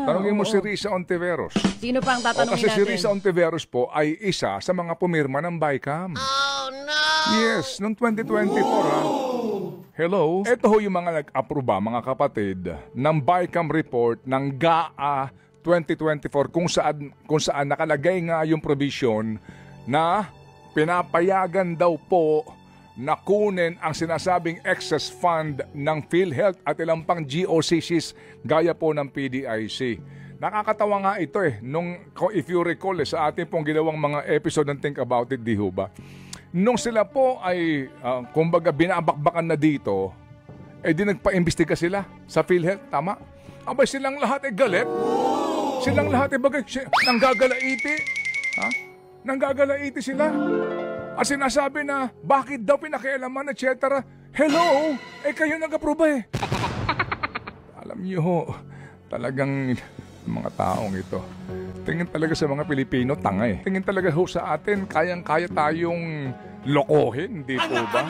Tanungin mo si Risa Ontiveros. Sino pa ang tatanungin Kasi natin? si Risa Ontiveros po ay isa sa mga pumirma ng BICAM. Oh, no! Yes, noong 2024 Hello? Ito ho yung mga nag-aproba, mga kapatid, ng BICAM report ng GAA 2024 kung saan nakalagay nga yung provision na pinapayagan daw po na kunin ang sinasabing excess fund ng PhilHealth at ilang pang GOCCs gaya po ng PDIC. Nakakatawa nga ito if you recall sa ating pong ginawang mga episode ng Think About It, di ho ba? Nung sila po ay kumbaga binabakbakan na dito, di nagpa-imbestiga sila sa PhilHealth, tama? Abay silang lahat ay galit. Silang lahat ay bagay, nanggagalaiti. Ha? Nanggagalaiti sila. At sinasabi na, bakit daw pinakialaman, etc. Hello? Kayo nag-aproba Alam niyo ho, talagang mga taong ito. Tingin talaga sa mga Pilipino, tanga Tingin talaga ho sa atin, kayang-kaya tayong lokohin, di po ba?